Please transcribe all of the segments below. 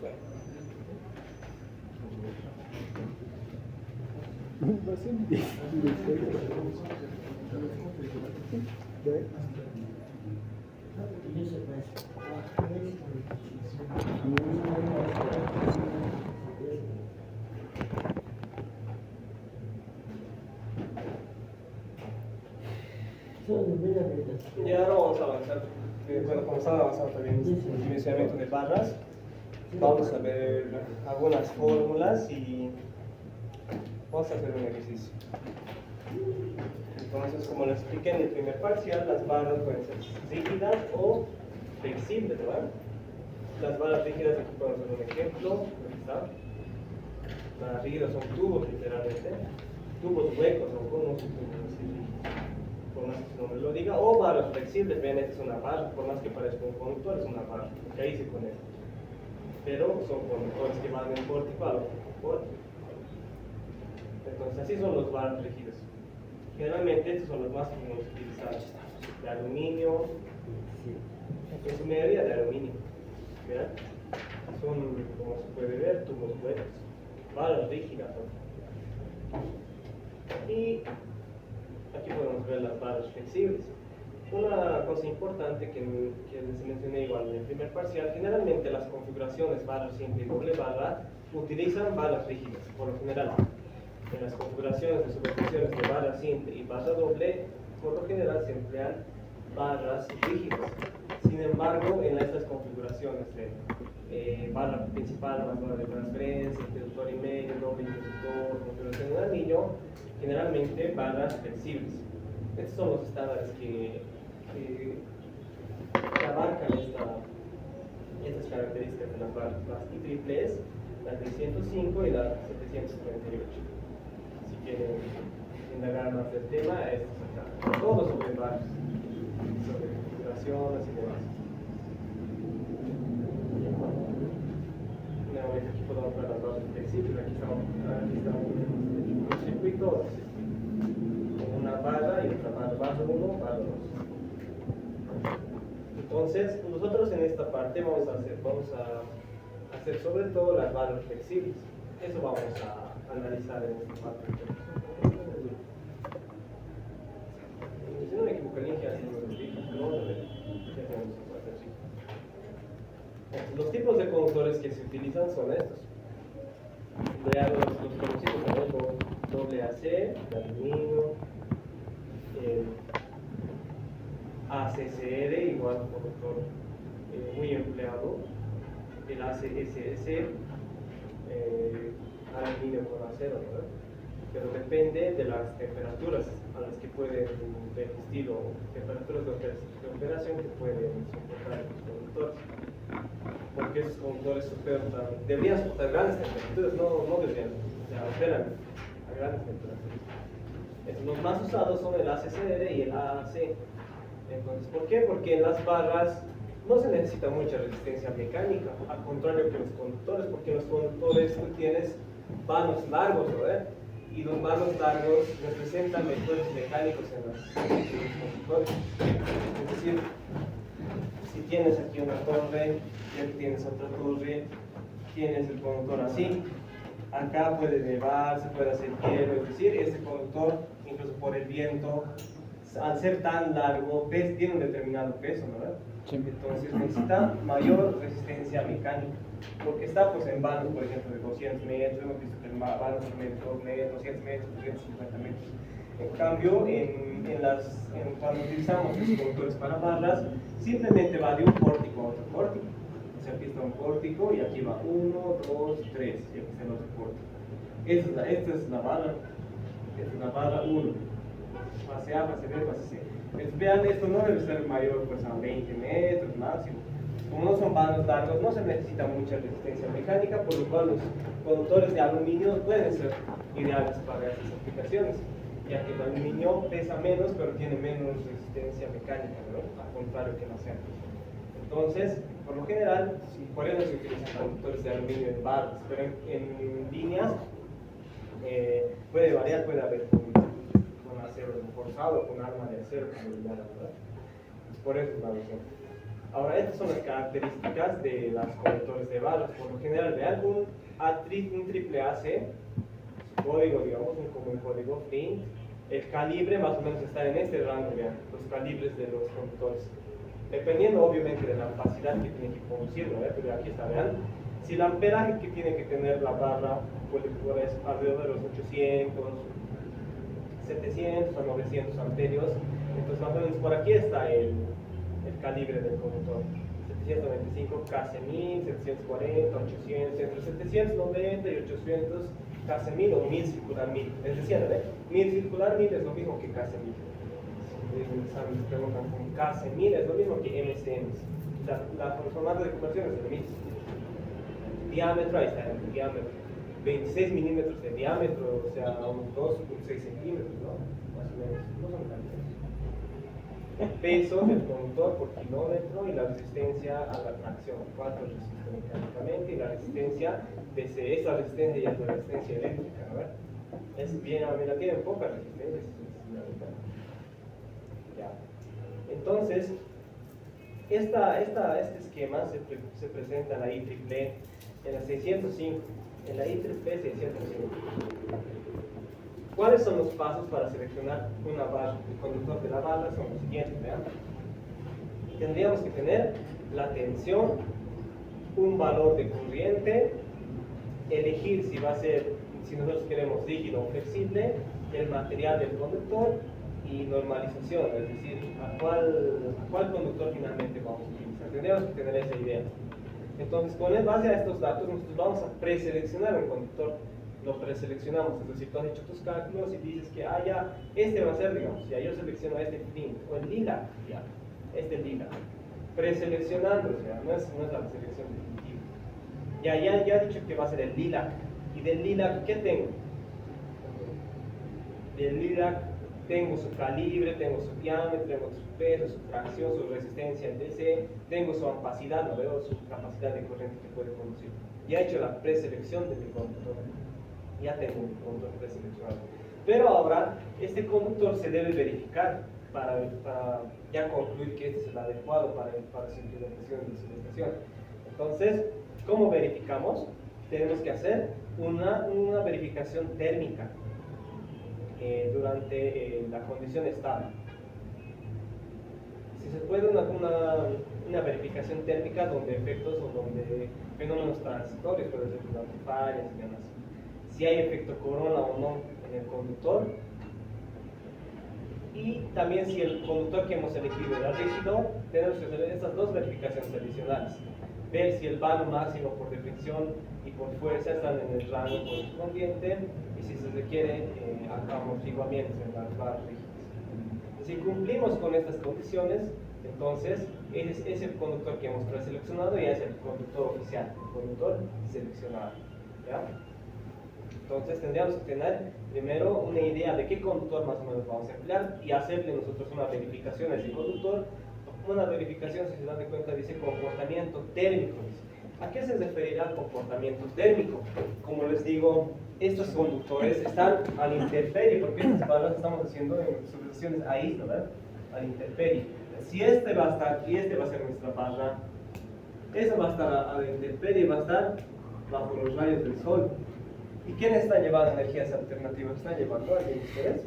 Y ahora vamos a avanzar. Bueno, como están avanzando también el dimensionamiento de barras, vamos a ver algunas fórmulas y vamos a hacer un ejercicio. Entonces, como les expliqué en el primer parcial, las barras pueden ser rígidas o flexibles, ¿verdad? Las barras rígidas, aquí podemos hacer un ejemplo. Aquí está. Las rígidas son tubos, literalmente. Tubos huecos o conos, por más que su nombre lo diga. O barras flexibles, ven, esta es una barra, por más que parezca un conductor, es una barra, porque ahí se conecta. Pero son conductores que van del pórtico al otro pórtico. Entonces, así son los barras rígidas. Generalmente estos son los más comunes utilizados, de aluminio, en su mayoría de aluminio. ¿Verdad? Son, como se puede ver, tubos huecos, barras rígidas, ¿no? Y aquí podemos ver las barras flexibles. Una cosa importante que les mencioné igual en el primer parcial, generalmente las configuraciones barra simple y doble barra utilizan barras rígidas, por lo general. En las configuraciones de superposiciones de barra simple y barra doble, por lo general se emplean barras rígidas. Sin embargo, en estas configuraciones de barra principal, más barra de transferencia, interruptor y medio, doble interruptor, configuración de un anillo, generalmente barras flexibles. Estos son los estándares que abarcan estas características de las barras. Las IEEE, la 305 y la 738. Si quieren indagar más del tema, esto es acá. Todo sobre barras, sobre configuraciones y demás. Nuevamente aquí podemos ver las barras flexibles. Aquí está un circuito, una barra y otra barra 1, barra 2. Entonces, nosotros en esta parte vamos a hacer sobre todo las barras flexibles. Eso vamos a analizar en esta parte. Si no me equivoco, el link ya se nos explica, pero vamos a ver. Ya tenemos esta parte así. Los tipos de conductores que se utilizan son estos. Ya los conocidos como doble AC, de aluminio, ACCR, igual conductor muy empleado, el ACSS, aluminio con acero, ¿verdad? Pero depende de las temperaturas a las que pueden resistir o temperaturas de operación que pueden soportar los conductores. Porque esos conductores deberían soportar grandes temperaturas, no deberían, o sea, operan a grandes temperaturas. Los más usados son el ACCR y el AAC. Entonces, ¿por qué? Porque en las barras no se necesita mucha resistencia mecánica, al contrario que los conductores, porque en los conductores tú tienes vanos largos, ¿verdad? Y los vanos largos representan vectores mecánicos en los conductores. Es decir, si tienes aquí una torre, y aquí tienes otra torre, tienes el conductor así, acá puede nevar, se puede hacer hielo, es decir, este conductor, incluso por el viento, al ser tan largo, tiene un determinado peso, ¿verdad? Sí. Entonces necesita mayor resistencia mecánica, porque está pues, en vanos, por ejemplo, de 200 metros, hemos visto que en vanos de 200 metros, 250 metros. En cambio, cuando utilizamos los conductores para barras, simplemente va de un pórtico a otro pórtico. O sea, aquí está un pórtico y aquí va 1, 2, 3, y aquí está el otro pórtico. Esta es la barra, esta es la barra 1. Fase A, fase B, fase C. Entonces, vean, esto no debe ser mayor pues, a 20 metros máximo. Como no son vanos largos, no se necesita mucha resistencia mecánica, por lo cual los conductores de aluminio pueden ser ideales para estas aplicaciones, ya que el aluminio pesa menos, pero tiene menos resistencia mecánica, ¿no? Al contrario que el acero. Entonces, por lo general, por eso se utilizan conductores de aluminio en barras, pero en líneas puede variar, puede haber con acero reforzado, con arma de acero, ¿verdad? Por eso es la razón. Ahora, estas son las características de los conductores de barras. Por lo general, vean un triple AC, su código, digamos, como un código Flint, el calibre más o menos está en este rango, vean, los calibres de los conductores. Dependiendo, obviamente, de la capacidad que tiene que conducir, ¿no? Pero aquí está, vean. Si el amperaje que tiene que tener la barra puede es alrededor de los 800, 700 a 900 amperios, entonces más o menos por aquí está el calibre del conductor. 795 KC1000, 740, 800, entre 790 y 800 KC1000 o 1000 circular 1000. Es decir, 1000 circular 1000 es lo mismo que KC1000. Si preguntan con KC1000 es lo mismo que MCM. La formato de conversión es el mismo. Diámetro, ahí está el diámetro. 26 milímetros de diámetro, o sea, unos 2,6 centímetros, ¿no? Más o menos. No son cantidades. El peso del conductor por kilómetro y la resistencia a la tracción. ¿Cuánto resiste mecánicamente? Y la resistencia, desde esa resistencia ya es la resistencia eléctrica, ¿no? Es bien, mira, tienen poca resistencia. Ya. Entonces, este esquema se presenta en la IEEE en la 605. En la IEEE 605. ¿Cuáles son los pasos para seleccionar una barra? El conductor de la barra son los siguientes, vean. Tendríamos que tener la tensión, un valor de corriente, elegir si va a ser, si nosotros queremos rígido o flexible, el material del conductor y normalización, es decir, a cuál conductor finalmente vamos a utilizar. Tendríamos que tener esa idea. Entonces, con base a estos datos, nosotros vamos a preseleccionar un conductor. Lo preseleccionamos, es decir, tú has hecho tus cálculos y dices que, ya, este va a ser, digamos, ya yo selecciono este Flint o el lila, ya, este lila. Preseleccionando, o sea, no es la selección definitiva. Ya he dicho que va a ser el lilac. ¿Y del lilac qué tengo? Del lilac tengo su calibre, tengo su diámetro, tengo su peso, su tracción, su resistencia en DC, tengo su ampacidad, no veo su capacidad de corriente que puede conducir. Ya he hecho la preselección de mi conductor. Ya tengo un conductor preseleccionado. Pero ahora, este conductor se debe verificar para ya concluir que este es el adecuado para su implementación de su estación. Entonces, ¿cómo verificamos? Tenemos que hacer una verificación térmica durante la condición estable. Si se puede, una verificación térmica donde efectos o donde fenómenos transitorios, puede ser durante fallas y demás. Si hay efecto corona o no en el conductor, y también si el conductor que hemos elegido era rígido, tenemos que hacer estas dos verificaciones adicionales. Ver si el vano máximo por deflexión y por fuerza están en el rango correspondiente y si se requiere amortiguamientos en las barras rígidas. Si cumplimos con estas condiciones, entonces es el conductor que hemos preseleccionado y es el conductor oficial, el conductor seleccionado. ¿Ya? Entonces tendríamos que tener primero una idea de qué conductor más o menos vamos a emplear y hacerle nosotros una verificación a ese conductor. Una verificación, si se dan cuenta, dice comportamiento térmico. ¿A qué se referirá el comportamiento térmico? Como les digo, estos conductores están a la intemperie, porque estas barras estamos haciendo en subestaciones ahí, ¿verdad? A la intemperie. Si este va a estar y este va a ser nuestra barra, esa va a estar a la intemperie, va a estar bajo los rayos del sol. ¿Y quiénes están llevando energías alternativas? ¿Están llevando alguien de ustedes?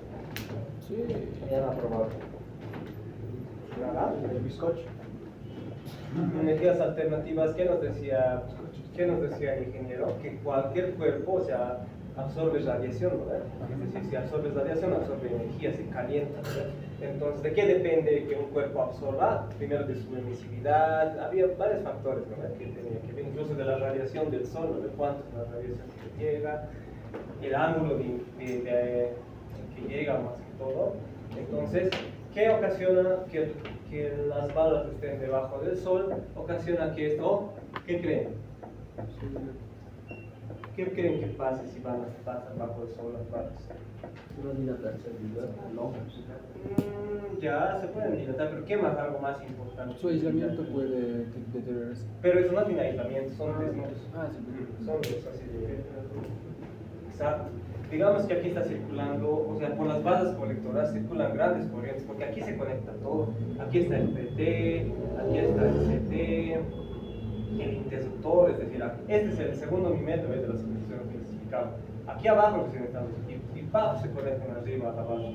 Sí. Ya han aprobado. ¿Nada? El bizcocho. Energías alternativas, ¿qué nos decía el ingeniero? Que cualquier cuerpo, o sea, absorbe radiación, ¿verdad? Es decir, si absorbe radiación, absorbe energía, se calienta, ¿verdad? Entonces, ¿de qué depende que un cuerpo absorba? Primero de su emisividad, había varios factores, ¿verdad? Que tenía que ver, incluso de la radiación del sol, ¿no? De cuánto es la radiación que llega, el ángulo que llega más que todo. Entonces, ¿qué ocasiona que las barras estén debajo del sol? Ocasiona que esto, ¿qué creen? ¿Qué creen que pase si van a estar bajo el sol las barras? Una dilatación, no. Ya se pueden dilatar, pero ¿qué más? Algo más importante. Su aislamiento puede deteriorarse. Pero eso no tiene aislamiento, son desnudos. Sí. Son desnudos así de... Exacto. Digamos que aquí está circulando, o sea, por las basas colectoras circulan grandes corrientes, porque aquí se conecta todo. Aquí está el PT, aquí está el el interruptor, es decir, este es el segundo milímetro de la circunstancia que especificaba. Aquí abajo recién estamos y ¡pam! Se conectan arriba a la barra.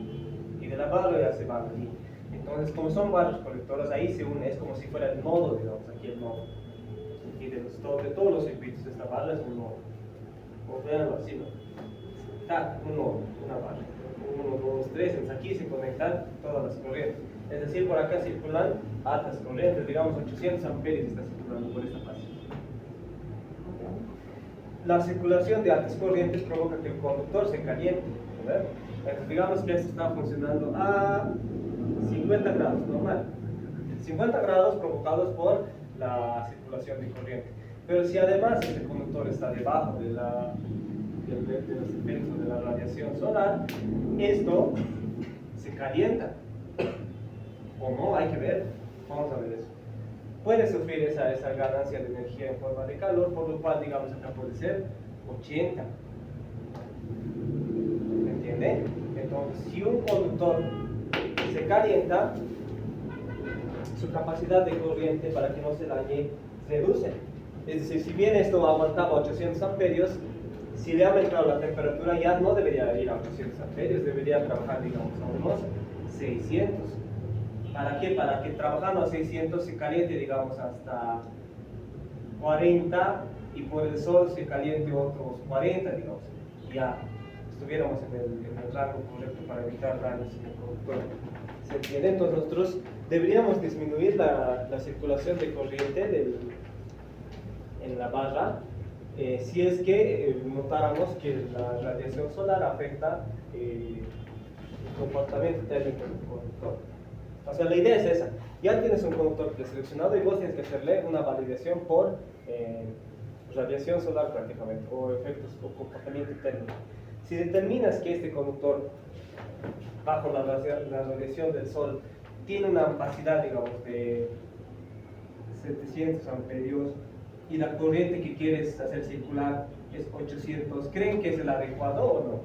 Y de la barra ya se van allí. Entonces, como son barras conectoras, ahí se une, es como si fuera el nodo, digamos, aquí el nodo. Aquí de todos los circuitos, esta barra es un nodo. O veanlo así, ¿no? Está un nodo, una barra. 1, 2, 3, entonces aquí se conectan todas las corrientes. Es decir, por acá circulan altas corrientes, digamos 800 amperios está circulando por esta parte. La circulación de altas corrientes provoca que el conductor se caliente, ¿verdad? Entonces digamos que esto está funcionando a 50 grados, normal. 50 grados provocados por la circulación de corriente. Pero si además este conductor está debajo de los efectos de la radiación solar, esto se calienta. O no, hay que ver. Vamos a ver eso. Puede sufrir esa ganancia de energía en forma de calor, por lo cual, digamos, acá puede ser 80. ¿Me entiende? Entonces, si un conductor se calienta, su capacidad de corriente para que no se dañe reduce. Es decir, si bien esto aguantaba 800 amperios, si le ha aumentado la temperatura ya no debería ir a 800 amperios, debería trabajar, digamos, a unos 600. ¿Para qué? Para que trabajando a 600 se caliente, digamos, hasta 40 y por el sol se caliente otros 40, digamos. Y ya estuviéramos en el rango correcto para evitar daños en el conductor. ¿Se entiende? Entonces nosotros deberíamos disminuir la circulación de corriente en la barra si es que notáramos que la radiación solar afecta el comportamiento térmico del conductor. O sea, la idea es esa. Ya tienes un conductor preseleccionado y vos tienes que hacerle una validación por radiación solar prácticamente, o efectos o comportamiento térmico. Si determinas que este conductor, bajo la radiación del sol, tiene una capacidad, digamos, de 700 amperios y la corriente que quieres hacer circular es 800, ¿creen que es el adecuado o no?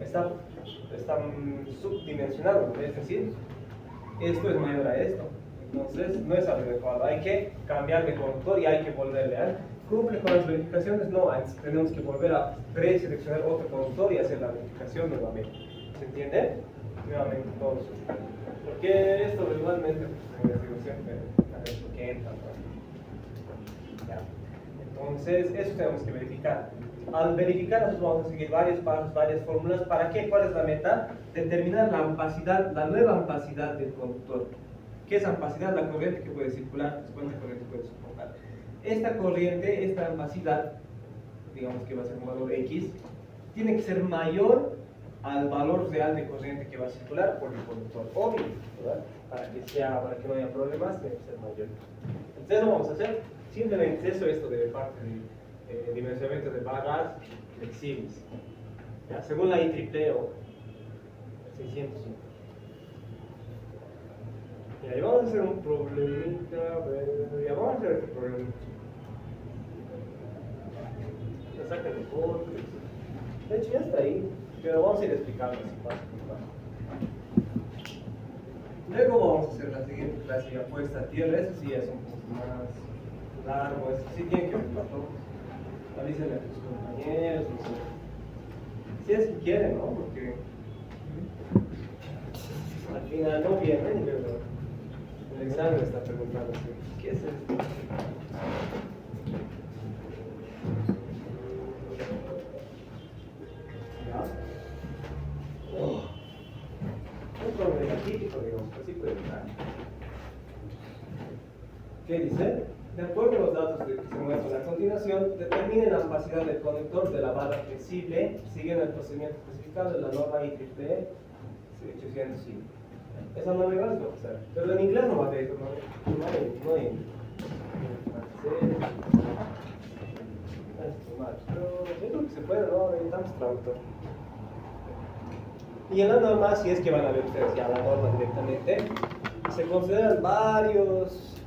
Está subdimensionado, ¿no? Es decir, esto es mayor a esto, entonces no es adecuado, hay que cambiar de conductor y hay que volverle a cumple con las verificaciones, no, tenemos que volver a preseleccionar otro conductor y hacer la verificación nuevamente. ¿Se entiende? Nuevamente todos. Porque esto igualmente en la distribución es lo que entra, ¿no? Ya. Entonces, eso tenemos que verificar. Al verificar, nosotros vamos a seguir varios pasos, varias fórmulas. ¿Para qué? ¿Cuál es la meta? Determinar la ampacidad, la nueva ampacidad del conductor. ¿Qué es ampacidad? La corriente que puede circular, cuánta corriente puede soportar. Esta corriente, esta ampacidad, digamos que va a ser un valor X, tiene que ser mayor al valor real de corriente que va a circular por el conductor, obvio, ¿verdad? Para que no haya problemas, tiene que ser mayor. Entonces, lo vamos a hacer simplemente esto de parte de dimensionamiento de barras flexibles. Ya, según la IEEE o 605. Y ahí vamos a hacer un problemita, ya vamos a hacer este problemita. Lo sacan de fotos. De hecho ya está ahí, pero vamos a ir explicando así paso por paso. Luego vamos a hacer la siguiente clase ya puesta a tierra, eso sí es un poco más largo, eso sí tiene que verlo todos. Avísenle a tus compañeros, no sé. Si es que quieren, ¿no? Porque al final no vienen, pero el examen está preguntando ¿qué es esto? ¿Ya? Un problema típico, digamos, así puede estar. ¿Qué dice? De acuerdo a los datos que se muestran a continuación, determinen la capacidad del conductor de la barra flexible siguiendo el procedimiento especificado en la norma IEEE 805. Esa norma igual es lo que hacer, pero en inglés no va a ver eso, no hay pero yo creo que se puede, ¿no? Necesitamos traductor. Y en la norma, si es que van a ver ustedes ya la norma directamente, se consideran varios,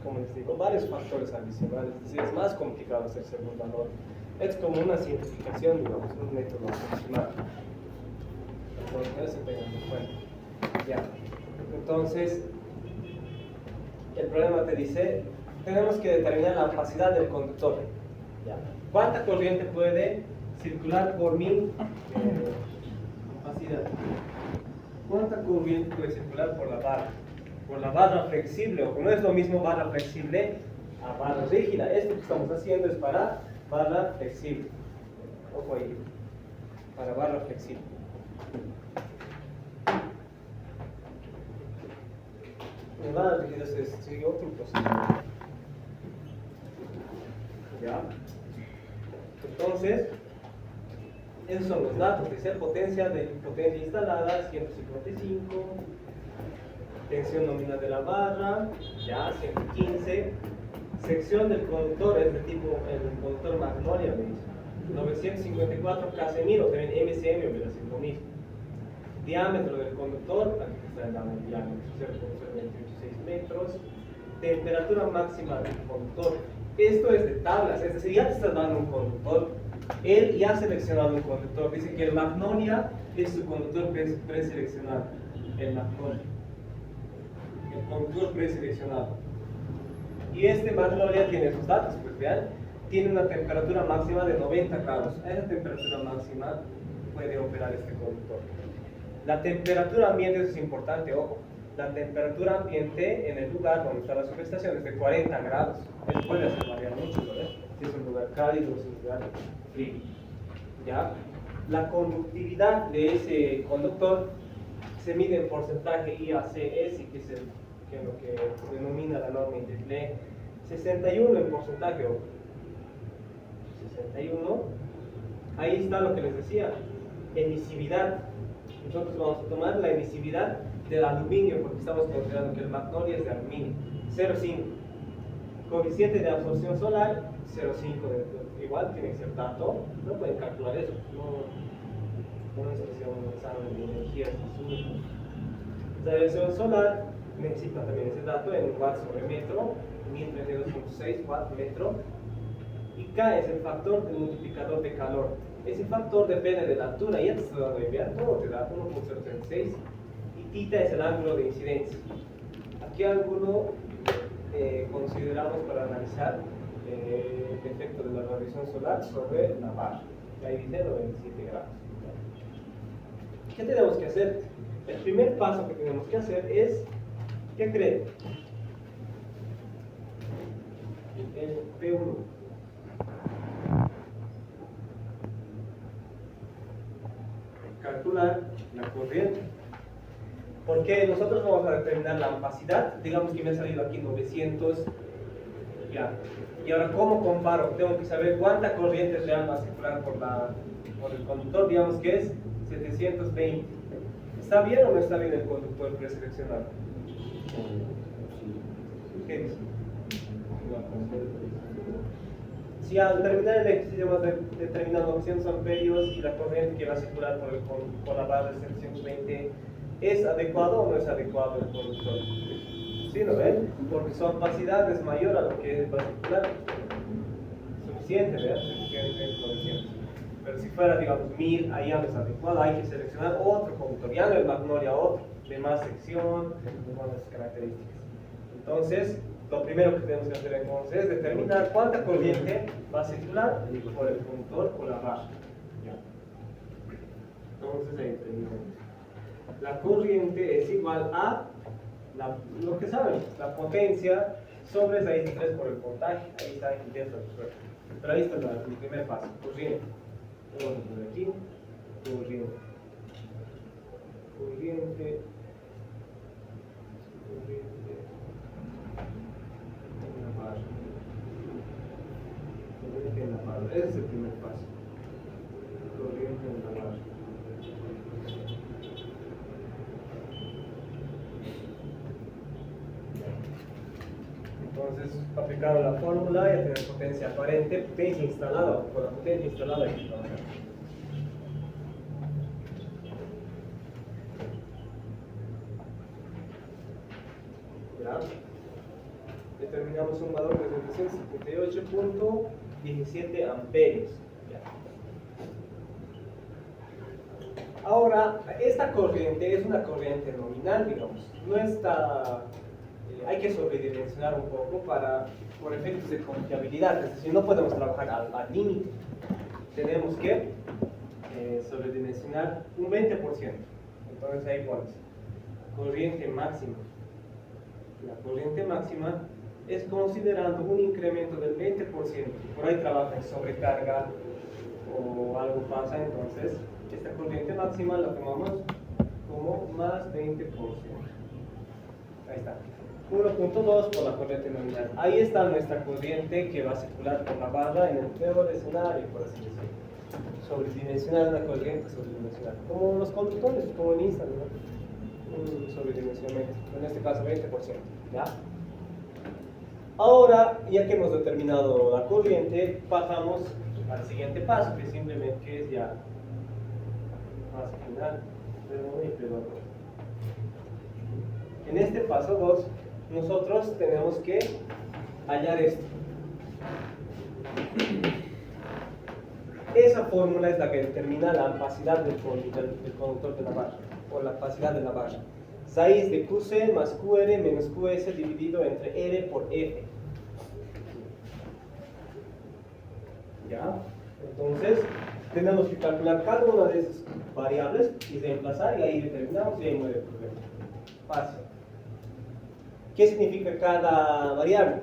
¿cómo les digo? Varios factores adicionales, es decir, es más complicado hacer según la norma. Es como una simplificación, digamos, un método aproximado. Entonces, eso tengan en cuenta. Ya. Entonces, el problema te dice, tenemos que determinar la capacidad del conductor. ¿Ya? ¿Cuánta corriente puede circular por mi capacidad? ¿Cuánta corriente puede circular por la barra? Por la barra flexible, o no es lo mismo barra flexible a barra rígida. Esto que estamos haciendo es para barra flexible. Ojo ahí, para barra flexible. En barra rígida se sigue otro proceso. ¿Ya? Entonces, esos son los datos. Dice potencia instalada 155, tensión nominal de la barra, ya 115, sección del conductor es de tipo el conductor Magnolia, me dice 954 Casemiro, también MCM hubiera sido lo mismo. Diámetro del conductor, aquí está el diámetro 0.026 metros. Temperatura máxima del conductor. Esto es de tablas, es decir, ya te estás dando un conductor. Él ya ha seleccionado un conductor. Dice que el Magnolia es su conductor preseleccionado. El Magnolia. El conductor preseleccionado. Y este Magnolia tiene sus datos, pues vean. Tiene una temperatura máxima de 90 grados. A esa temperatura máxima puede operar este conductor. La temperatura ambiente, eso es importante, ojo. La temperatura ambiente en el lugar donde está la subestación es de 40 grados. Eso puede hacer variar mucho, ¿verdad? Si es un lugar cálido, si es un lugar frío. ¿Ya? La conductividad de ese conductor se mide en porcentaje IACS, que es lo que denomina la norma IEEE. 61 en porcentaje, ojo. 61. Ahí está lo que les decía, emisividad. Nosotros vamos a tomar la emisividad del aluminio porque estamos considerando que el Magnolia es de aluminio. 0,5. Coeficiente de absorción solar, 0,5. Igual tiene que ser dato, no pueden calcular eso. No es que sea un examen de energía azul. La radiación solar necesita también ese dato en watts sobre metro, 1032.6 watts metro. Y K es el factor del multiplicador de calor. Ese factor depende de la altura, ya te estoy dando de enviar, todo te da 1.036. Y θ es el ángulo de incidencia. ¿A qué ángulo consideramos para analizar el efecto de la radiación solar sobre la barra? Ahí dice 97 grados. ¿Qué tenemos que hacer? El primer paso que tenemos que hacer es, ¿qué creen? El P1. Calcular la corriente. Porque nosotros vamos a determinar la capacidad. Digamos que me ha salido aquí 900. Ya. Y ahora, ¿cómo comparo? Tengo que saber cuánta corriente real va a circular por el conductor. Digamos que es 720. ¿Está bien o no está bien el conductor preseleccionado? ¿Qué dice? Si al terminar el ejercicio hemos determinado 200 amperios y la corriente que va a circular por la barra de 720, ¿es adecuado o no es adecuado el conductor? ¿Sí, no ven? Porque su capacidad es mayor a lo que va a circular. Suficiente, ¿verdad? Suficiente 900. Pero si fuera, digamos, 1000, ahí ya no es adecuado, hay que seleccionar otro conductor, ya no el Magnolia, otro, de más sección, de más características. Entonces, lo primero que tenemos que hacer entonces es determinar cuánta corriente va a circular por el conductor por la barra. ¿Ya? Entonces ahí tenemos. La corriente es igual a lo que saben, la potencia sobre raíz de 3 por el voltaje. Ahí está dentro del suelo. Pero ahí está el primer paso, corriente. Vamos a poner aquí, corriente. Corriente. Corriente en la barra. Ese es el primer paso. Corriente en la barra. Entonces, aplicando la fórmula, ya tenemos potencia aparente, potencia instalada. Con la potencia instalada hay que trabajar. ¿Ya? Determinamos un valor de 758.17 amperios. ¿Ya? Ahora, esta corriente es una corriente nominal, digamos. No está hay que sobredimensionar un poco por efectos de confiabilidad, es decir, no podemos trabajar al límite. Tenemos que sobredimensionar un 20%. Entonces ahí pones corriente máxima. La corriente máxima es considerando un incremento del 20%. Por ahí trabaja en sobrecarga o algo pasa, entonces esta corriente máxima la tomamos como más 20%. Ahí está. 1.2 por la corriente nominal. Ahí está nuestra corriente que va a circular por la barra en el peor escenario, por así decirlo. Sobredimensionar una corriente, sobredimensionar. Como los conductores, como en Instagram, ¿no? Un sobredimensionamiento. En este caso 20%. ¿Ya? Ahora, ya que hemos determinado la corriente, pasamos al siguiente paso, que simplemente es ya más final. En este paso 2, nosotros tenemos que hallar esto. Esa fórmula es la que determina la opacidad del conductor de la barra, o la opacidad de la barra. Raíz de QC más QR menos QS dividido entre R por F. ¿Ya? Entonces, tenemos que calcular cada una de esas variables y reemplazar, y ahí determinamos y ahí muere el problema. Fácil. ¿Qué significa cada variable?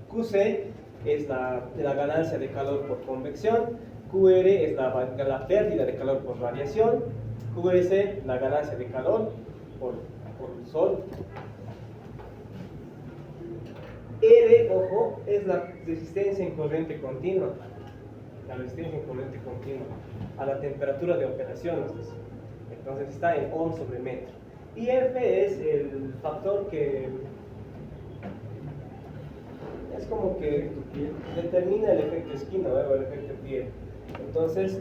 QC es la ganancia de calor por convección, QR es la pérdida de calor por radiación, QS la ganancia de calor por el sol. R, ojo, es la resistencia en corriente continua. La resistencia en corriente continua a la temperatura de operación, entonces está en ohm sobre metro. Y F es el factor que es como que determina el efecto esquina, o el efecto pie. Entonces,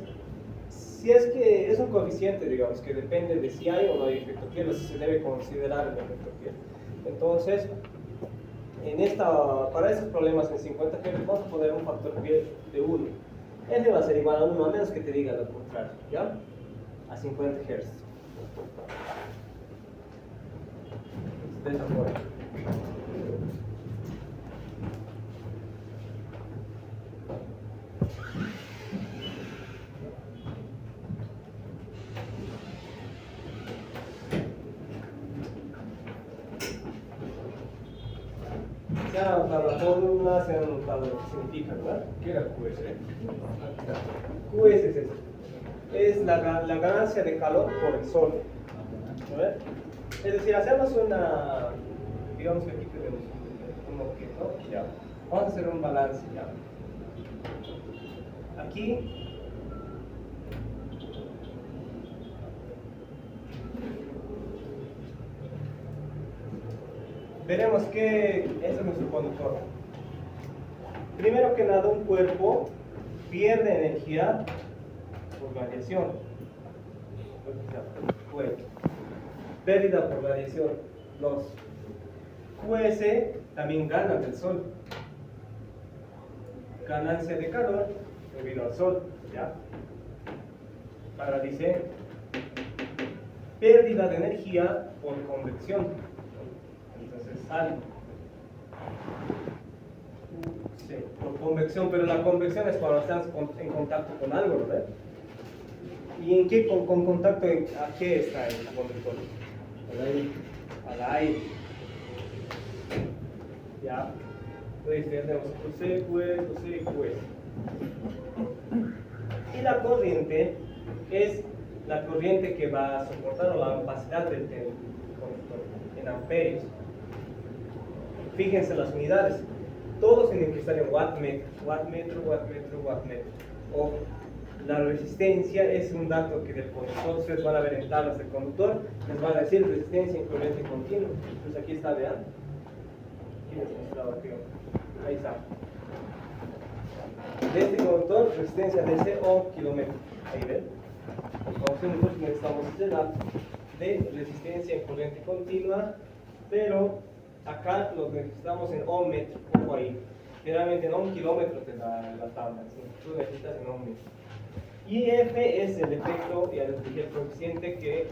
si es que es un coeficiente, digamos, que depende de si hay o no hay efecto pie, o si se debe considerar el efecto pie. Entonces, para esos problemas en 50 Hz vamos a poner un factor pie de 1. F va a ser igual a 1, a menos que te diga lo contrario, ¿ya? A 50 Hz. De esa forma. Se han anotado la fórmula, se han anotado lo que significa, ¿verdad? ¿Qué era QS? QS es eso. Es la ganancia de calor por el sol. ¿Verdad? Es decir, hacemos digamos que aquí tenemos un objeto, ya. Vamos a hacer un balance, ya. Aquí veremos que ese es nuestro conductor. Primero que nada, un cuerpo pierde energía por radiación. Pérdida por radiación. Los QS también ganan del sol. Ganancia de calor debido al sol. ¿Ya? Ahora dice pérdida de energía por convección. Entonces sale. Sí, por convección, pero la convección es cuando estás en contacto con algo, ¿verdad? ¿Y en qué con contacto a qué está el conductor? Al aire. Al aire. Ya. Entonces tenemos QC, QE, QS. Y la corriente es la corriente que va a soportar o la opacidad del conductor en amperios. Fíjense las unidades. Todos tienen que estar en wattmetro, wattmetro, wattmetro, wattmetro. O la resistencia es un dato que del conductor, ustedes van a ver en tablas del conductor, les van a decir resistencia en corriente continua. Entonces aquí está, vean. Aquí les mostraba, creo. Ahí está. De este conductor, resistencia de ese ohm kilómetro. Ahí ven. Entonces nosotros necesitamos ese dato de resistencia en corriente continua, pero acá lo necesitamos en ohm metro, poco ahí. Generalmente en ohm kilómetro te da la tabla, ¿sí? Tú necesitas en ohm metro. Y F es el efecto y el coeficiente que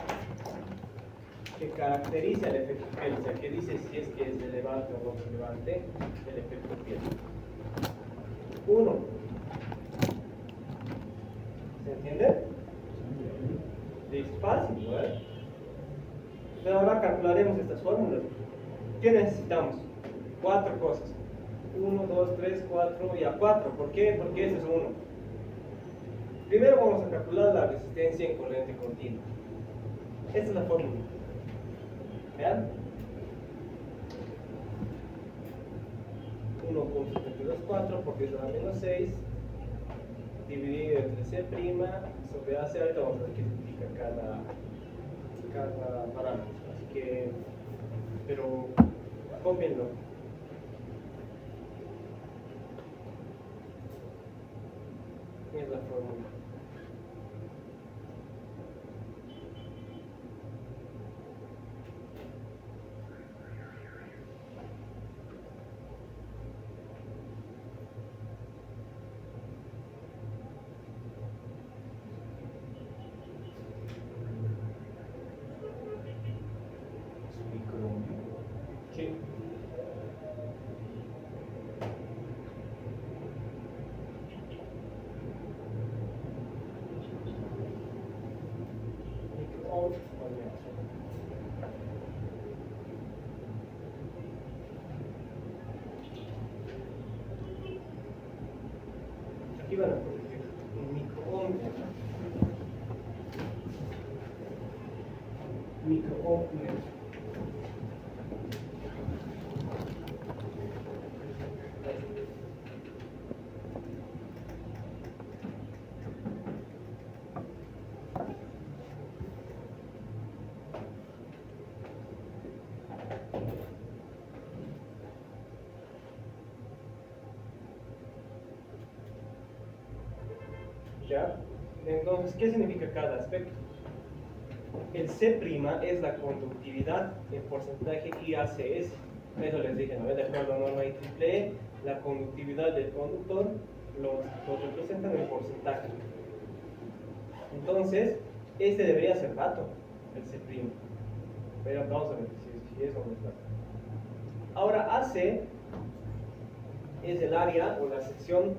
que caracteriza el efecto piel, o sea, que dice si es que es relevante o no relevante el efecto piel. 1. ¿Se entiende? Listo, fácil, ¿no? Pero ahora calcularemos estas fórmulas. ¿Qué necesitamos? 4 cosas. 1, 2, 3, 4 y a 4. ¿Por qué? Porque ese es 1. Primero vamos a calcular la resistencia en corriente continua. Esta es la fórmula. ¿Vean? 1.724 porque es la menos 6 dividido entre C' sobre AC. Ahorita vamos a ver qué significa cada parámetro. Así que, pero cópienlo. Es la fórmula. Sí. Aquí van a poner un microohmio. Microohmio. ¿Ya? Entonces, ¿qué significa cada aspecto? El C' es la conductividad en porcentaje IACS. Eso les dije, ¿no? De acuerdo a la norma IEEE, la conductividad del conductor lo representan en porcentaje. Entonces, este debería ser dato, el C'. Pero vamos a ver si es o no es dato. Ahora, AC es el área o la sección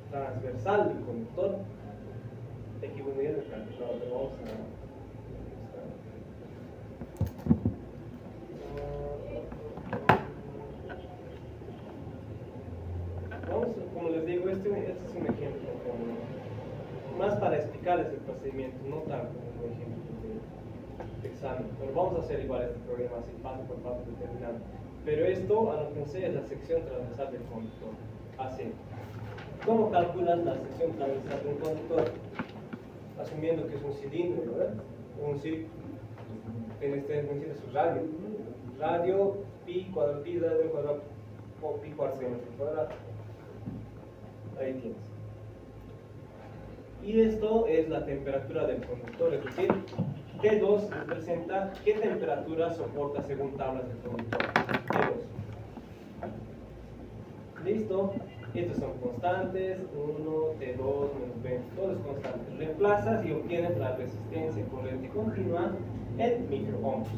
transversal del conductor. Equivalente del calculador, pero vamos como les digo, este es un ejemplo más para explicarles el procedimiento, no tanto como un ejemplo de examen. Pero vamos a hacer igual este programa así paso por paso determinado. Pero esto, anótense, es la sección transversal del conductor, AC. ¿Cómo calculas la sección transversal de un conductor? Asumiendo que es un cilindro, ¿verdad? Un círculo. Tiene su radio. Radio, pi cuadrado, pi radio cuadrado, o pi cuarto diámetro cuadrado. Ahí tienes. Y esto es la temperatura del conductor, es decir, T2 representa qué temperatura soporta según tablas del conductor. T2. ¿Listo? Estos son constantes, 1, T2, menos 20, todo es constante. Reemplazas y obtienes la resistencia corriente continua en microohms.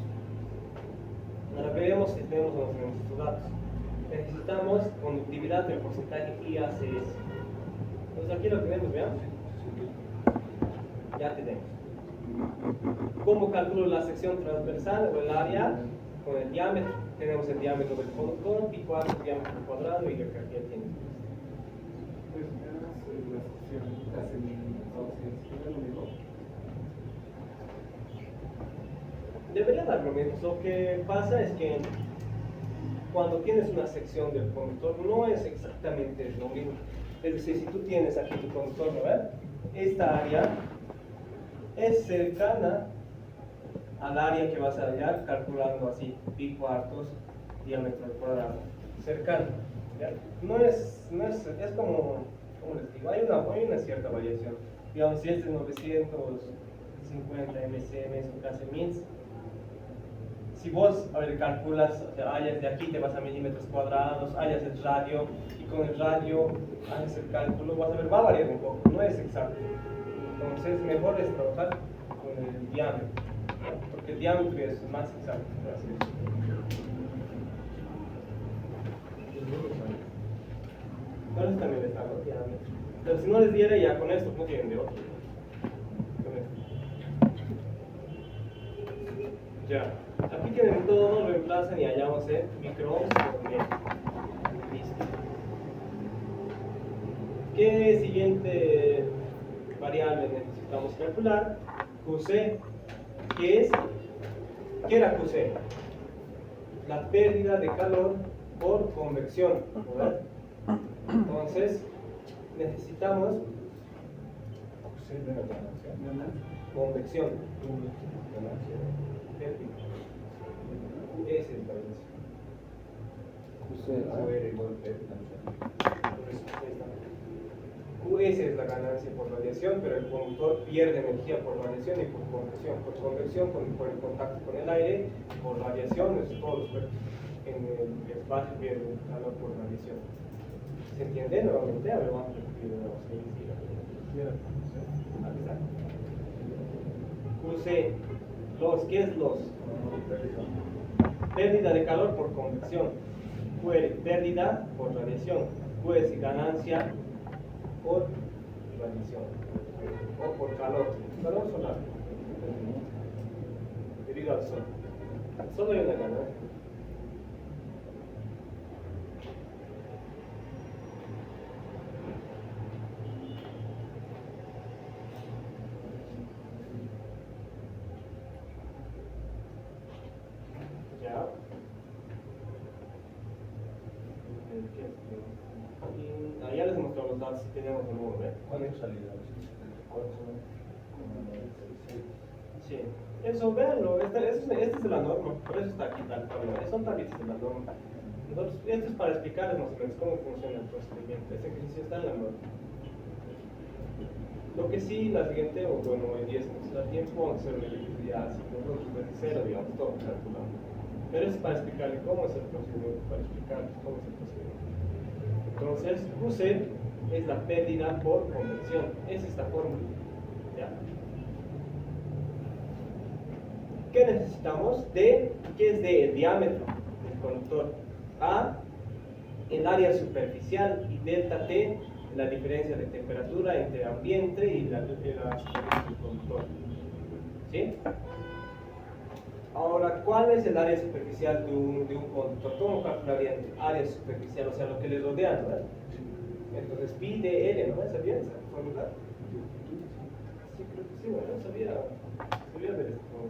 Ahora veremos si tenemos o no tenemos estos datos. Necesitamos conductividad del porcentaje IACS. Entonces aquí lo tenemos, vean. Ya tenemos. ¿Cómo calculo la sección transversal o el área? Con el diámetro. Tenemos el diámetro del conductor, pi cuarto, diámetro cuadrado y lo que aquí tiene. Debería dar lo mismo. Lo que pasa es que cuando tienes una sección del conductor no es exactamente lo mismo. Es decir, si tú tienes aquí tu conductor, ¿no ves? Esta área es cercana al área que vas a hallar calculando así, pi cuartos, diámetro al cuadrado. Cercano. ¿Ya? No es como les digo, hay una cierta variación. Digamos, si este es 950 mcm o casi 1000, si vos, calculas, o sea, hallas de aquí, te vas a milímetros cuadrados, hallas el radio, y con el radio haces el cálculo, vas a ver, va a variar un poco, no es exacto. Entonces, mejor es trabajar con el diámetro, porque el diámetro es más exacto, por así decirlo. No les también les hago diámetro. Pero si no les diera ya con esto, no tienen de otro. Con esto. Ya. Aquí tienen todo, reemplazan y hallamos en microohms por metro. Listo. ¿Qué siguiente variable necesitamos calcular? QC. ¿Qué era QC? La pérdida de calor por convección, ¿verdad? Entonces, necesitamos convección. QS es la QS es la ganancia por radiación, pero el conductor pierde energía por radiación y por convección. Por convección, por el contacto con el aire, por radiación, todos los cuerpos en el espacio pierden calor por radiación. ¿Se entiende nuevamente? A ver, vamos a repetir de nuevo. QC, ¿qué es los? Pérdida de calor por convección. Q es pérdida por radiación. Q es ganancia por radiación o por calor solar debido al sol. Solo hay una ganancia. Ya. Ya les he mostrado los datos que tenemos de nuevo, ¿eh? ¿Cuánto salida? Sí. Eso, véanlo, esta es de la norma, por eso está aquí tal cual, ¿no? Son tablitas de la norma. Entonces, esto es para explicarles más o menos cómo funciona el procedimiento. Este ejercicio está en la norma. Lo que sí, la siguiente, o bueno, hoy día si nos da tiempo, vamos a hacer una electricidad así, nosotros desde cero, digamos, todo calculando. Pero es para explicarles cómo es el procedimiento, para explicarles cómo es el procedimiento. Entonces, QC es la pérdida por convección. Es esta fórmula. ¿Ya? ¿Qué necesitamos? ¿Qué es D? El diámetro del conductor. A, el área superficial, y delta T, la diferencia de temperatura entre ambiente y la superficie del conductor. ¿Sí? Ahora, ¿cuál es el área superficial de un conductor? ¿Cómo calcularían área superficial? O sea, lo que le rodea, ¿verdad? Entonces, pi de L, ¿no? ¿Sabían esa fórmula? Sí, creo que sí, bueno, sabía ver esto con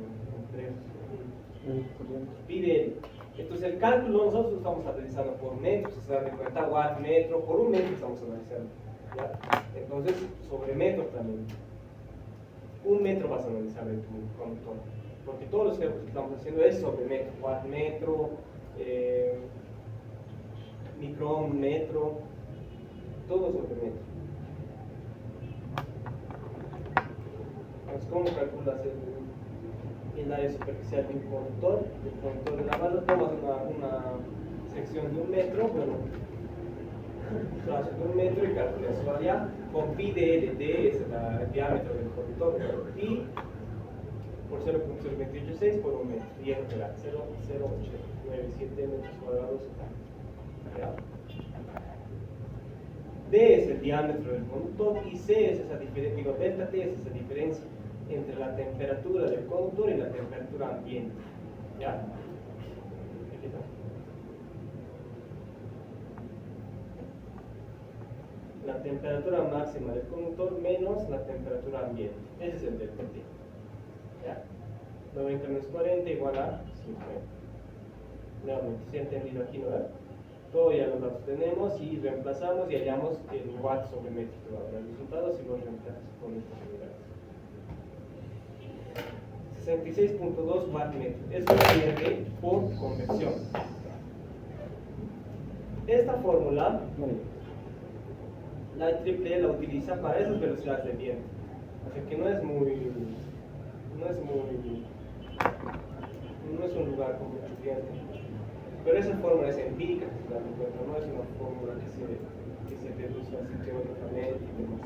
pi de L. Entonces, el cálculo nosotros lo estamos analizando por metros, se dan de cuenta watt, metro, por un metro estamos analizando. ¿Ya? Entonces, sobre metro también. Un metro vas a analizar en tu conductor. Porque todos los cálculos que estamos haciendo es sobre metro, watt, metro, micrón, metro, todo sobre metro. Entonces, ¿cómo calculas el área superficial de un conductor? El conductor de la mano, tomas una sección de un metro, bueno, un trazo de un metro y calculas su área con pi de L. D es el diámetro del conductor, pi por 0.0286 por un metro, y eso será 0.0897 metros cuadrados. ¿Ya? D es el diámetro del conductor y C es esa diferencia, delta T es esa diferencia entre la temperatura del conductor y la temperatura ambiente. ¿Ya? Aquí está. La temperatura máxima del conductor menos la temperatura ambiente. Ese es el delta T. ¿Ya? 90 menos 40 igual a 50. Nuevamente, ¿se ha entendido aquí, no? Todo ya los datos tenemos y reemplazamos y hallamos el watt sobre metro que va a dar el resultado si lo reemplazas con estas unidades. 66.2 watt metro. Eso pierde por convección. Esta fórmula, la IEEE la utiliza para esas velocidades de viento. Así que no es un lugar con mucho viento. Pero esa fórmula es empírica, que se da cuenta, no es una fórmula que se deduce así teóricamente y demás.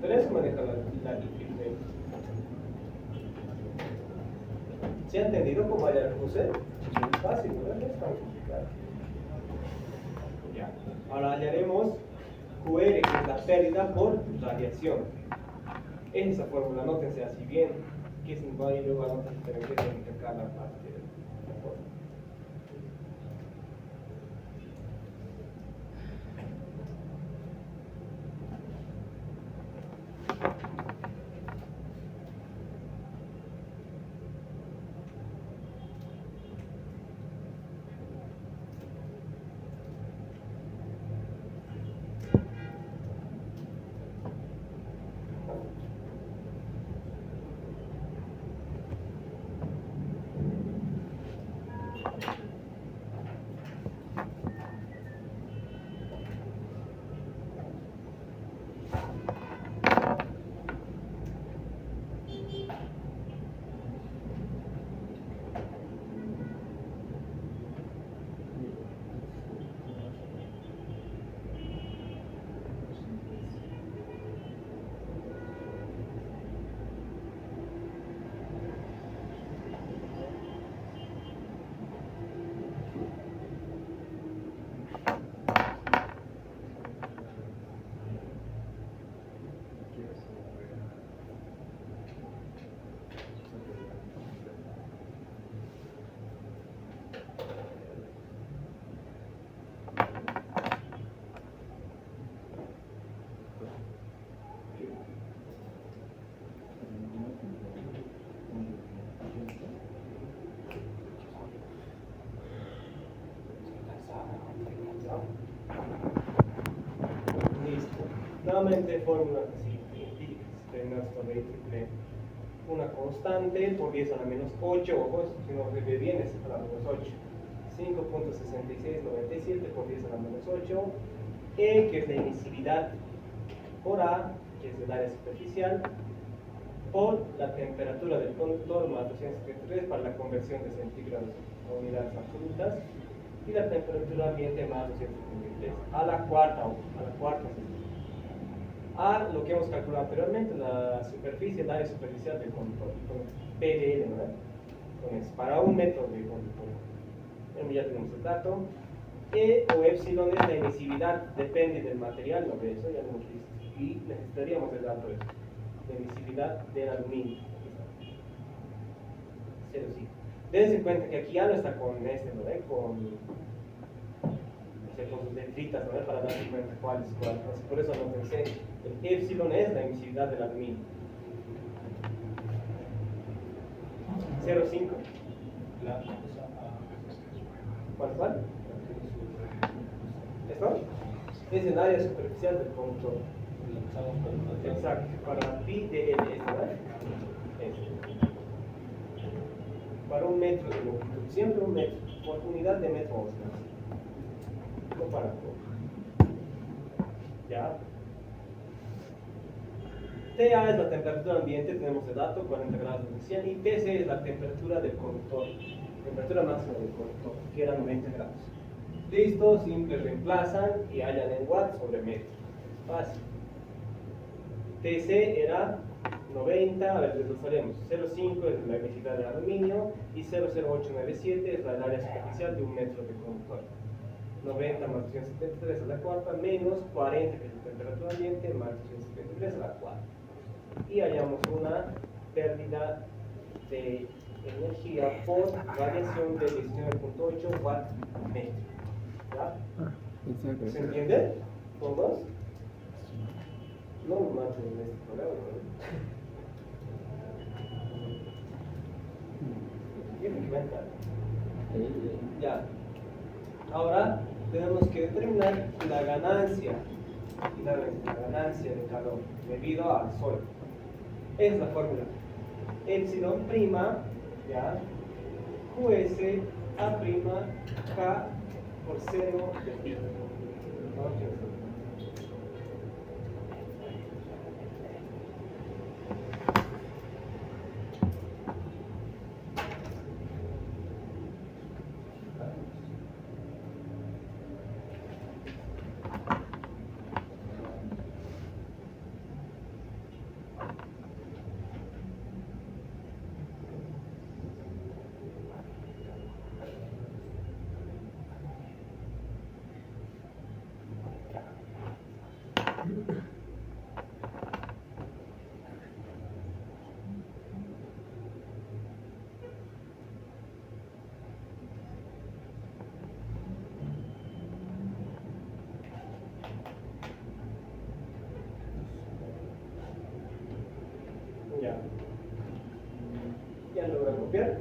Pero eso maneja la IEEE. ¿Se ha entendido cómo hallar QC? Fácil, ¿no? No es tan complicado. Ya. Ahora hallaremos QR, que es la pérdida por radiación. En esa fórmula, anótense así bien, que es igual y luego anoten diferente en cada parte de la fórmula. Listo. Nuevamente fórmula científica, una constante por 10 a la menos 8, ojo, si no se ve bien es a la menos 8. 5.6697 por 10 a la menos 8, E, que es la emisividad, por A, que es el área superficial, por la temperatura del conductor más 273 para la conversión de centígrados a unidades absolutas, y la temperatura ambiente más 273 a la cuarta a lo que hemos calculado anteriormente, la superficie, el área superficial del conductor, con PDL, ¿verdad? Con eso, para 1 metro de conductor. Ya tenemos el dato. E o epsilon es la emisividad, depende del material, ¿no? Eso ya lo hemos visto. Y necesitaríamos el dato de eso, la emisividad del aluminio. 0,5. Dense en cuenta que aquí ya no está con este, ¿no? Con sus letritas, ¿no? Para darse cuenta cuál es cuál. Entonces, por eso no pensé. El epsilon es la emisividad del aluminio. 0,5. ¿Cuál? ¿Esto? Es el área superficial del conductor. Exacto. Para pi de L, ¿verdad? Para 1 metro de longitud. Siempre 1 metro. Por unidad de metro vamos a hacer. No para todo. ¿Ya? TA es la temperatura ambiente, tenemos el dato, 40 grados de 100, y TC es la temperatura del conductor, temperatura máxima del conductor, que era 90 grados. Listo, simple, reemplazan y hallan en watts sobre metro. Fácil. TC era 90, a ver, desglosaremos. 0,5 es la emisividad del aluminio y 0,0897 es la área superficial de 1 metro de conductor. 90 más 273 a la cuarta, menos 40, que es la temperatura ambiente, más 273 a la cuarta. Y hallamos una pérdida de energía por radiación de 19.8 watt metro. ¿Ya? ¿Se entiende? ¿Todos? No me maten en este problema, ¿no? Tienen que inventar. Ya. Ahora tenemos que determinar la ganancia de calor debido al sol. Es la fórmula. Epsilon prima, ya, QS A prima K por 0 de pi. copiar.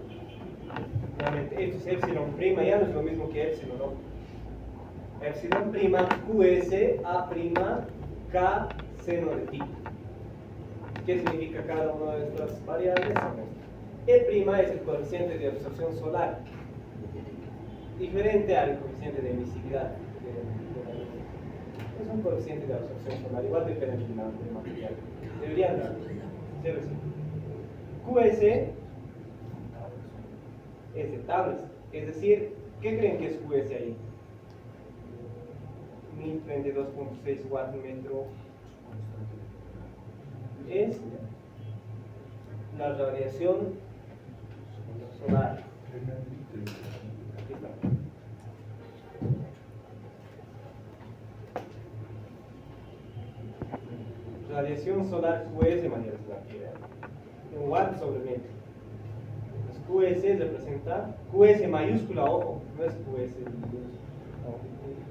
Nuevamente, esto es epsilon prima, ya no es lo mismo que epsilon, ¿no? Epsilon prima QS A prima K seno de ti. ¿Qué significa cada una de estas variables? E prima es el coeficiente de absorción solar, diferente al coeficiente de emisividad de la luz. Es un coeficiente de absorción solar, igual diferente del material. Deberían dar 0,5. QS es de tablas, es decir, ¿qué creen que es QS ahí? 1032.6 watts metro es la radiación solar. Aquí está. Radiación solar QS, maneras de la tierra, en watts sobre metro. QS representa, QS mayúscula, ojo, no es QS minúscula.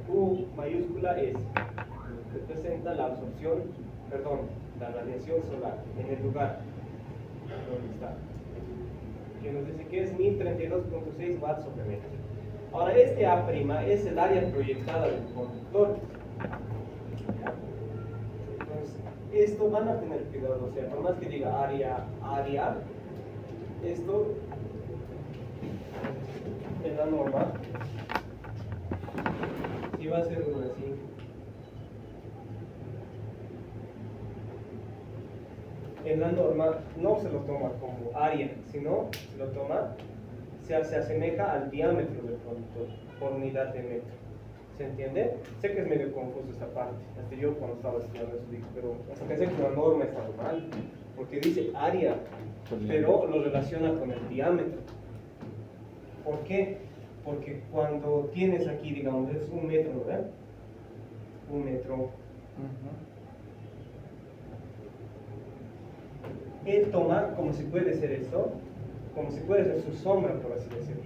Q mayúscula es, representa la absorción, perdón, la radiación solar en el lugar donde está. Que nos dice que es 1032.6 watts sobre metro. Ahora, este A' es el área proyectada del conductor. Entonces, esto van a tener cuidado, o sea, por más que diga área, esto en la norma, si va a ser uno así, en la norma no se lo toma como área, sino se lo toma, se asemeja al diámetro del conductor por unidad de metro. ¿Se entiende? Sé que es medio confuso esta parte, hasta yo cuando estaba estudiando eso dije, pero hasta pensé que la norma estaba mal, porque dice área, pero lo relaciona con el diámetro. ¿Por qué? Porque cuando tienes aquí, digamos, es un metro, ¿verdad? Un metro. Él toma, como si puede ser esto, como si puede ser su sombra, por así decirlo.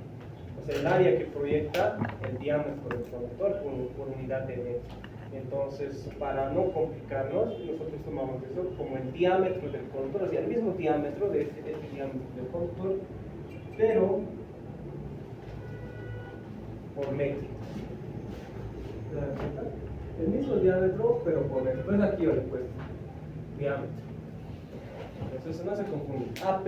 O sea, el área que proyecta el diámetro del conductor por unidad de metro. Entonces, para no complicarnos, nosotros tomamos eso como el diámetro del conductor, o sea, el mismo diámetro de este diámetro del conductor, pero por metro. ¿Se dan cuenta? El mismo diámetro, pero por metro. Entonces aquí yo le he puesto diámetro. Entonces no se confunde. A',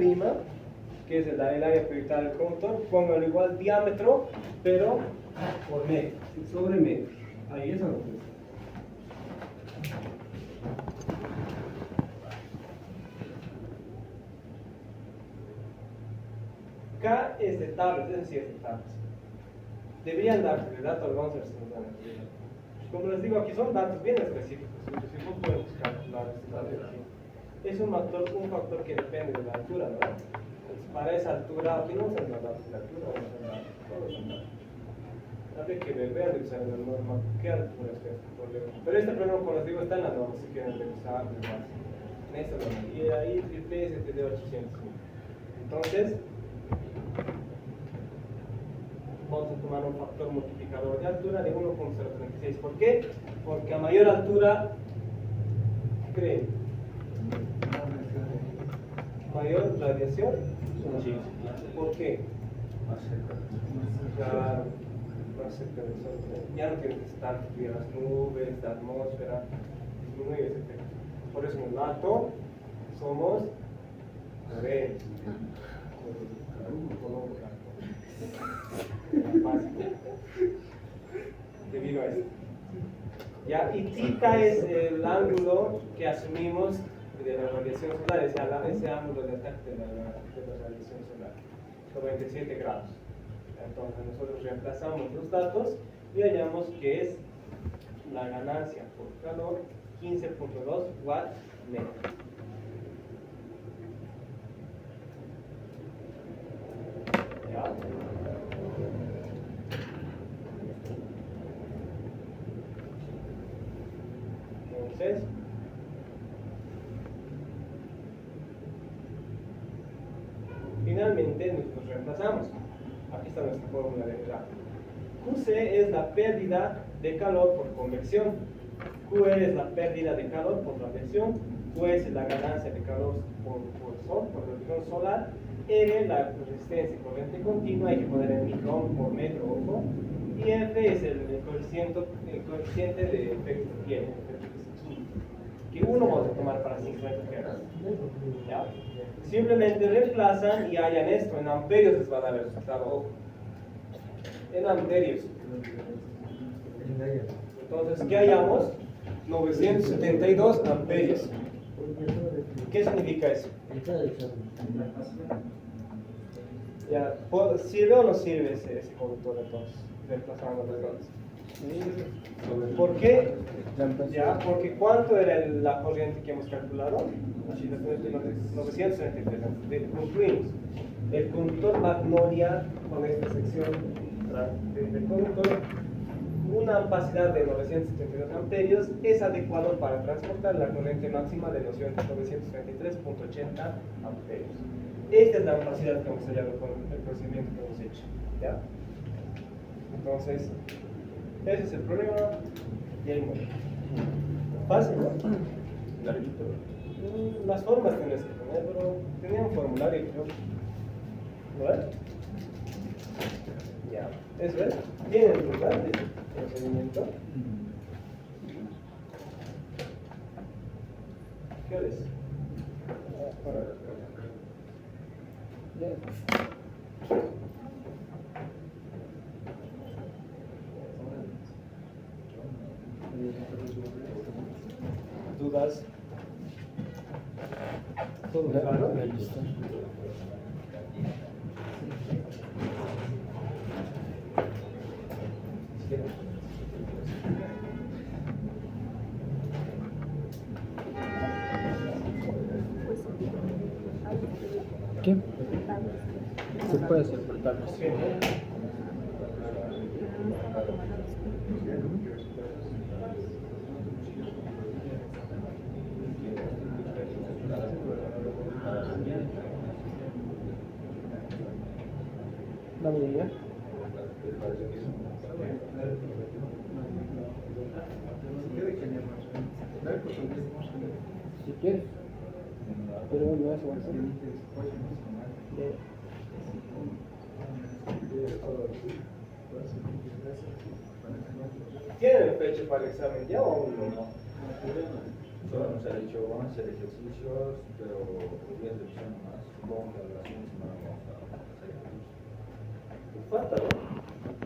que es el área proyectada del conductor, póngalo igual diámetro, pero por metro, sobre metro. Ahí eso no puede. K es de tablas, es decir, es de tablas. Deberían darte de datos, vamos a ver si nos dan aquí. Como les digo, aquí son datos bien específicos. Si vos puedes calcular este dato aquí. Es un factor que depende de la altura, ¿verdad? Entonces, para esa altura, aquí no usan los datos de la altura, todos son datos. Habría que ver, vean revisar la norma, qué altura es este problema. Pero este problema, como les digo, está en la norma, si quieren revisar, en esta norma. Y ahí el PS te de 800. Entonces, vamos a tomar un factor multiplicador de altura de 1.036. ¿Por qué? Porque a mayor altura, ¿qué creen? Mayor radiación. ¿Por qué? Claro, más cerca del sol. Ya no tienes que estar en las nubes, la atmósfera, disminuye ese efecto. Por eso en el alto somos morenos. Debido a esto. ¿Ya? Y θ es el ángulo que asumimos de la radiación solar, ese ángulo de ataque de la radiación solar, 97 grados. Entonces nosotros reemplazamos los datos y hallamos que es la ganancia por calor 15.2 watts metro. ¿Ya? Entonces, finalmente nos reemplazamos. Aquí está nuestra fórmula de grafo. QC es la pérdida de calor por convección. QE es la pérdida de calor por radiación. QS es la ganancia de calor por sol, por radiación solar. R, la resistencia corriente continua, hay que poner en micrón por metro, ojo. Y F es el coeficiente de efecto que tiene, que uno vamos a tomar para 50 Hz. ¿Ya? Simplemente reemplazan y hallan esto, en amperios les va a dar el resultado, ojo. En amperios. Entonces, ¿qué hallamos? 972 amperios. ¿Qué significa eso? Ya, ¿sirve o no sirve ese conductor entonces? Reemplazando los dos. ¿Por qué? Ya, porque ¿cuánto era la corriente que hemos calculado? 973. Concluimos. El conductor Magnolia, con esta sección del conductor, una capacidad de 972 amperios es adecuado para transportar la corriente máxima de 933.80 amperios. Esta es la capacidad que hemos hallado con el procedimiento que hemos hecho. ¿Ya? Entonces, ese es el problema y ahí muere. Fácil, ¿no? Las formas tienes que poner, pero tenía un formulario, creo. ¿No ves? Ya. ¿Es ver? ¿Tienen duda del procedimiento? ¿Qué es? ¿Dudas? ¿Todo claro? ¿Qué? Se puede hacer por tablas. La medida. Si quieres. Pero no es bueno. ¿Tienen fecha para el examen ya o aún no? Solo nos han hecho 11 ejercicios, pero 10 lecciones más. Supongo que a las 11